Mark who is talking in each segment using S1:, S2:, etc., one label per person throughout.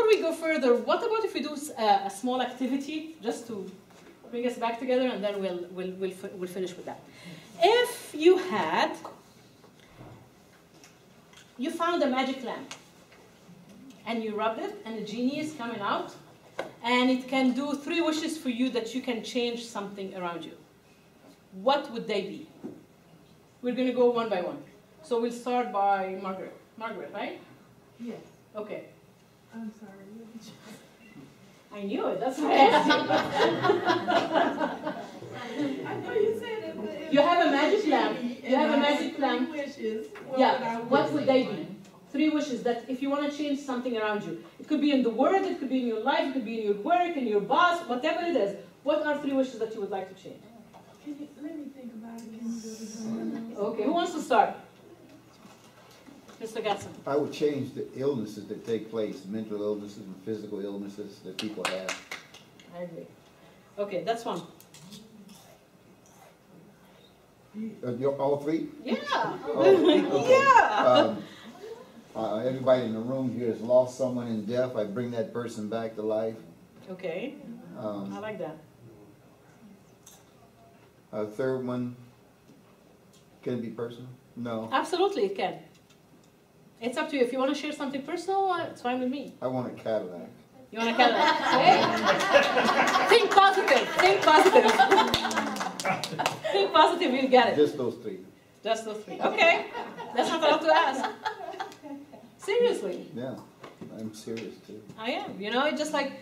S1: before we go further, what about if we do a small activity just to bring us back together, and then we'll finish with that. If you found a magic lamp, and you rubbed it, and a genie is coming out, and it can do 3 wishes for you that you can change something around you, what would they be? We're going to go one by one. So we'll start by Margaret. Margaret, right?
S2: Yes.
S1: Okay.
S2: I'm sorry.
S1: I knew it. That's why I asked you.
S2: I know you said it.
S1: You have a magic lamp. You have a magic lamp.
S2: 3 wishes.
S1: Yeah. What would they be? 3 wishes that if you want to change something around you. It could be in the world, it could be in your life, it could be in your work, in your boss, whatever it is. What are 3 wishes that you would like to change?
S2: Let me think about it.
S1: Okay, who wants to start? Mr. Gatson.
S3: I would change the illnesses that take place, mental illnesses and physical illnesses that people have.
S1: I agree. Okay, that's one.
S3: All 3?
S1: Yeah.
S3: Oh, okay. Everybody in the room here has lost someone in death. I bring that person back to life.
S1: Okay. I like that.
S3: A third one, can it be personal? No.
S1: Absolutely, it can. It's up to you. If you want to share something personal, it's fine with me.
S3: I want a Cadillac.
S1: You want a Cadillac? Hey? Think positive. Think positive. Think positive, you'll get it.
S3: Just those 3.
S1: Just those 3. Okay. That's not a lot to ask. Seriously.
S3: Yeah, I'm serious too.
S1: I am. You know, it's just like,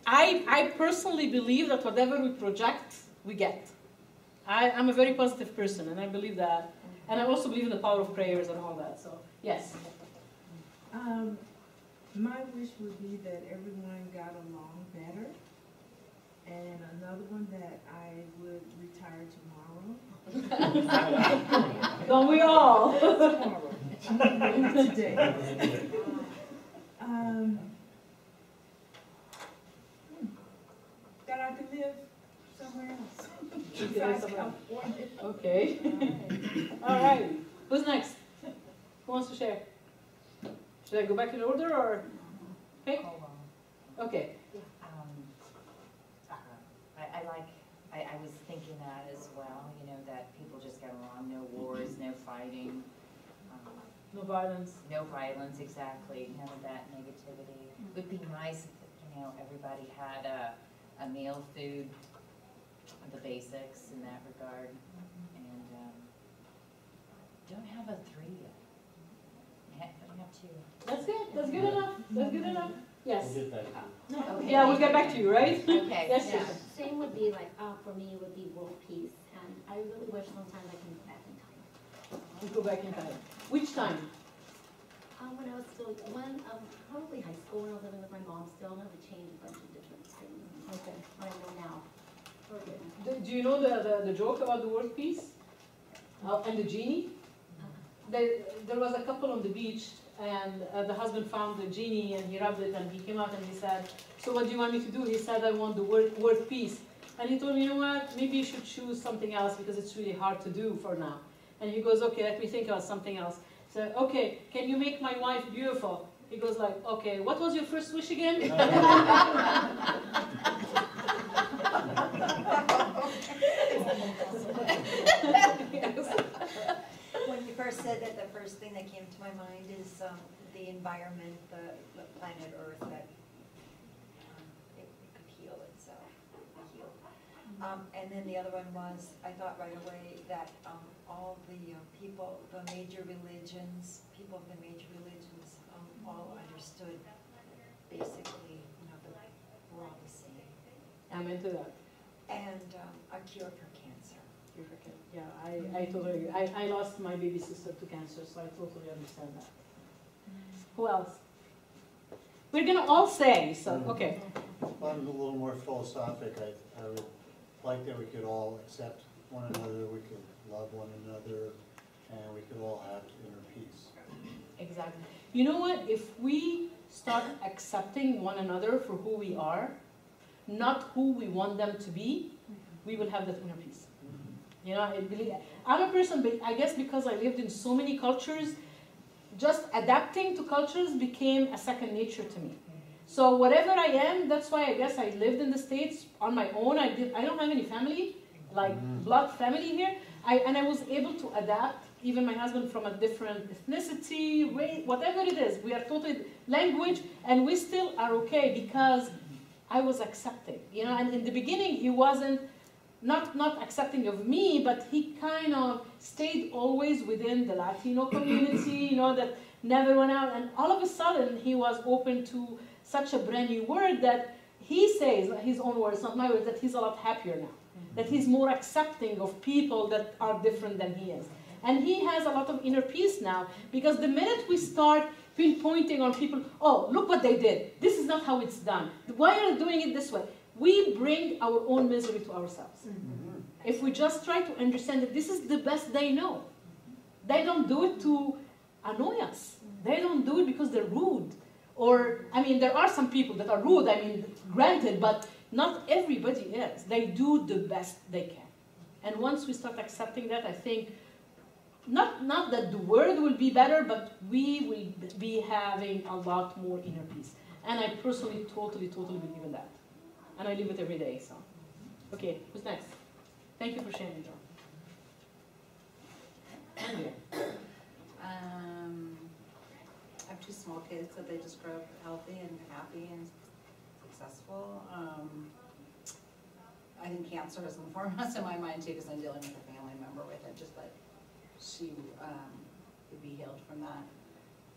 S1: I personally believe that whatever we project, we get. I'm a very positive person, and I believe that. And I also believe in the power of prayers and all that. So, yes.
S2: My wish would be that everyone got along better. And another one that I would retire tomorrow.
S1: Don't we all?
S2: Tomorrow. Today. That I could live somewhere else. Besides California.
S1: Okay. All right. Who's next? Who wants to share? Should I go back in order or pick? Okay.
S4: I was thinking that as well, you know, that people just get along, no wars, no fighting.
S1: No violence.
S4: No violence, exactly, none of that negativity. It would be nice if, you know, everybody had a meal, food, the basics in that regard. And don't have a 3 yet. Don't have 2.
S1: That's good. That's good enough. That's good enough. Yes.
S5: We'll get back to you.
S4: Okay.
S1: Yeah, we'll get back to you, right?
S4: Okay.
S1: Yes,
S4: Yeah.
S1: Susan.
S6: Same would be like, for me, would be world peace. And I really wish sometimes I can go back in time.
S1: We'll go back in time. Which time?
S6: When I was still, probably high school, when I was living with my mom still, and I would change a bunch of different things.
S1: Okay.
S6: What I know now.
S1: Okay. Do you know the joke about the world peace? And the genie? There was a couple on the beach, and the husband found the genie, and he rubbed it, and he came out and he said, so what do you want me to do? He said, I want the word peace. And he told me, you know what, maybe you should choose something else because it's really hard to do for now. And he goes, okay, let me think about something else. So, okay, can you make my wife beautiful? He goes like, okay, what was your first wish again?
S7: When you first said that, the first thing that came to my mind is the environment, the planet Earth, that it could heal itself. And then the other one was, I thought right away that all the people, the major religions, people of the major religions, all understood basically, you know, we're all the same.
S1: I'm into that.
S7: And a cure for cancer.
S1: Yeah, I totally agree. I lost my baby sister to cancer, so I totally understand that. Who else? We're going to all say, so, okay.
S5: I'm a little more philosophic. I would like that we could all accept one another, we could love one another, and we could all have inner peace.
S1: Exactly. You know what? If we start accepting one another for who we are, not who we want them to be, we will have that inner peace. You know, I'm a person, but I guess because I lived in so many cultures, just adapting to cultures became a second nature to me. So whatever I am, that's why I guess I lived in the States on my own. I don't have any family, like blood family here. And I was able to adapt, even my husband from a different ethnicity, race, whatever it is. We are totally language, and we still are okay because I was accepting, you know. And in the beginning, he wasn't not accepting of me, but he kind of stayed always within the Latino community, you know, that never went out. And all of a sudden, he was open to such a brand new word that he says, his own words, not my words, that he's a lot happier now. That he's more accepting of people that are different than he is. And he has a lot of inner peace now, because the minute we start pinpointing on people, oh, look what they did. This is not how it's done. Why are you doing it this way? We bring our own misery to ourselves. If we just try to understand that this is the best they know. They don't do it to annoy us. They don't do it because they're rude. Or, I mean, there are some people that are rude, I mean, granted, but not everybody is. They do the best they can. And once we start accepting that, I think, not that the world will be better, but we will be having a lot more inner peace. And I personally totally believe in that. And I live it every day, so. Okay, who's next? Thank you for sharing, John. Andrea.
S8: I have two small kids, so they just grow up healthy and happy and successful. I think cancer is the foremost in my mind too, because I'm dealing with a family member with it, just that she would be healed from that.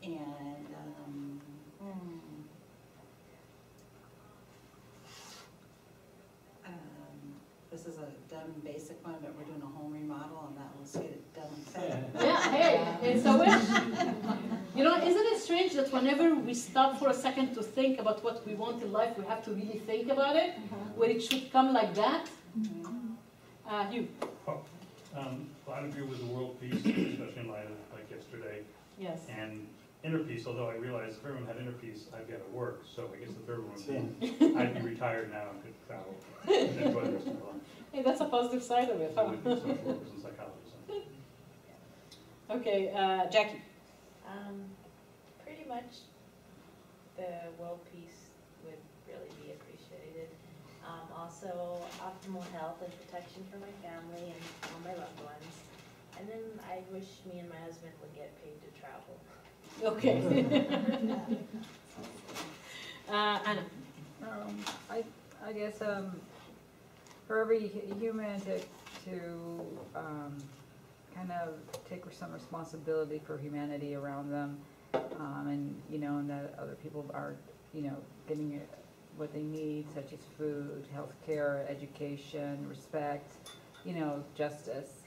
S8: And this is a dumb basic one, but we're doing a home remodel, and that will get it done fast.
S1: Yeah, hey, it's a wish. You know, isn't it strange that whenever we stop for a second to think about what we want in life, we have to really think about it, where it should come like that? Hugh.
S9: Well, I agree with the world peace, especially in light of like yesterday.
S1: Yes.
S9: And inner peace, although I realize if everyone had inner peace, I'd be out of work. So I guess the third one would be, I'd be retired now and could travel and enjoy the rest of my life.
S1: Hey, that's a positive side of it,
S9: I
S1: huh?
S9: would be social workers and psychologists.
S1: Okay, Jackie.
S10: Pretty much the world peace would really be appreciated. Also, optimal health and protection for my family and all my loved ones. And then I wish me and my husband would get paid to travel.
S1: Okay. Anna.
S11: I guess for every human to kind of take some responsibility for humanity around them, and you know, and that other people are, you know, getting what they need, such as food, health care, education, respect, you know, justice.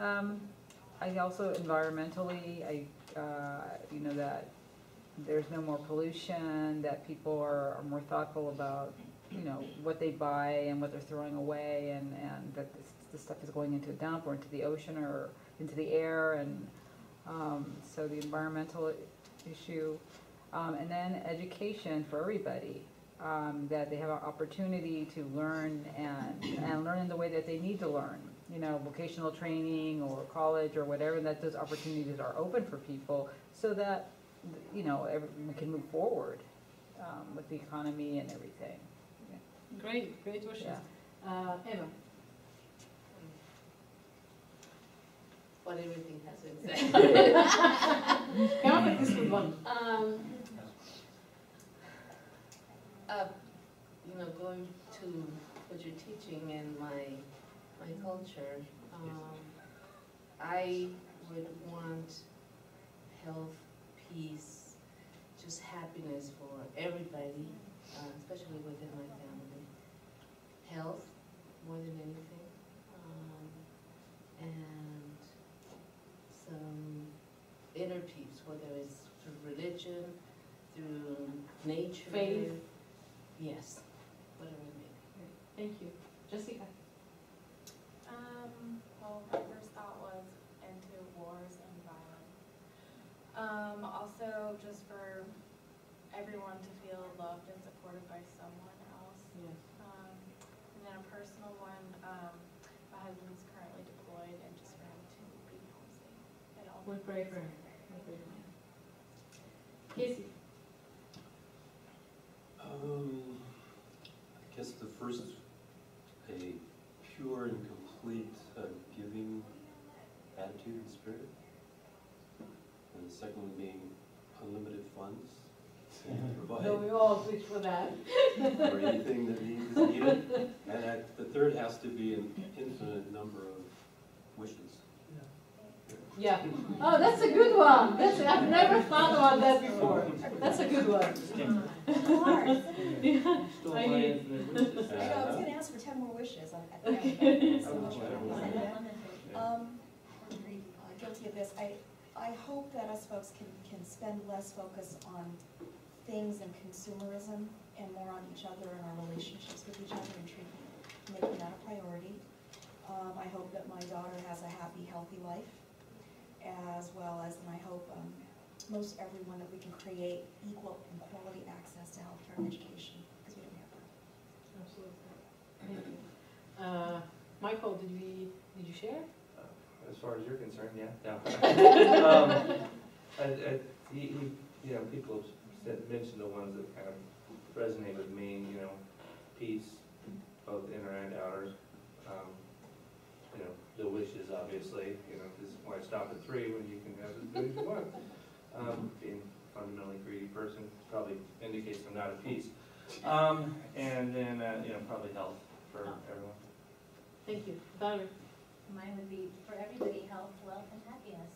S11: I also environmentally, you know, that there's no more pollution, that people are more thoughtful about, you know, what they buy and what they're throwing away, and that this stuff is going into a dump or into the ocean or into the air, and so the environmental issue, and then education for everybody, that they have an opportunity to learn and learn in the way that they need to learn, you know, vocational training or college or whatever, that those opportunities are open for people so that, you know, we can move forward with the economy and everything. Yeah.
S1: Great wishes.
S11: Yeah.
S1: Eva.
S10: What everything has been said.
S1: Come up with this good one.
S12: You know, going to what you're teaching in my culture, I would want health, peace, just happiness for everybody, especially within my family. Health, more than anything, and some inner peace, whether it's through religion, through nature.
S1: Faith.
S12: Yes, whatever it may be.
S1: Thank you. Jessica.
S13: Well, my first thought was into wars and violence. Also, just for everyone to feel loved and supported by someone else.
S1: Yes.
S13: And then a personal one, my husband's currently deployed, and just for him to be home safe at all.
S1: We'll pray for him. Casey.
S14: kindred spirit. And the second one being unlimited funds to provide
S1: So we all wish for that.
S14: for anything that is needed. And the third has to be an infinite number of wishes.
S1: Yeah. Oh, that's a good one. I've never thought about that before. That's a good one. Yeah.
S15: Still
S1: I
S15: my
S1: mean-
S15: infinite wishes.
S7: I know, I was gonna ask for 10 more wishes at the end. Guilty of this. I hope that us folks can spend less focus on things and consumerism and more on each other and our relationships with each other and making that a priority. I hope that my daughter has a happy, healthy life, as well as, and I hope most everyone that we can create equal and quality access to healthcare and education, because we don't have that.
S1: Absolutely. Thank you. Michael, did you share?
S15: As far as you're concerned, yeah. No. You know, people have mentioned the ones that kind of resonate with me. You know, peace, both inner and outer. You know, the wishes, obviously. You know, this is why stop at 3 when you can have as many as you want. Being a fundamentally greedy person probably indicates I'm not at peace. And then you know, probably health for everyone.
S1: Thank you. Valerie?
S6: Mine would be for everybody, health, wealth, and happiness.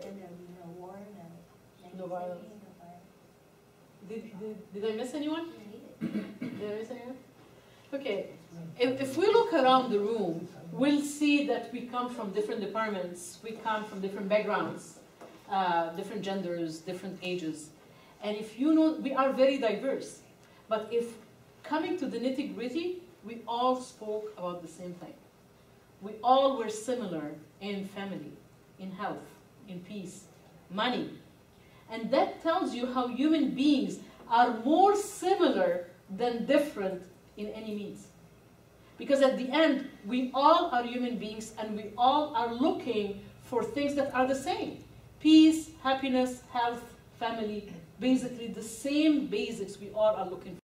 S6: And there would be no war,
S1: No violence.
S6: no violence.
S1: Did I miss anyone?
S6: We need it.
S1: Did I miss anyone? Okay. If we look around the room, we'll see that we come from different departments. We come from different backgrounds, different genders, different ages. And if you know, we are very diverse. But if coming to the nitty-gritty, we all spoke about the same thing. We all were similar in family, in health, in peace, money. And that tells you how human beings are more similar than different in any means. Because at the end, we all are human beings and we all are looking for things that are the same. Peace, happiness, health, family, basically the same basics we all are looking for.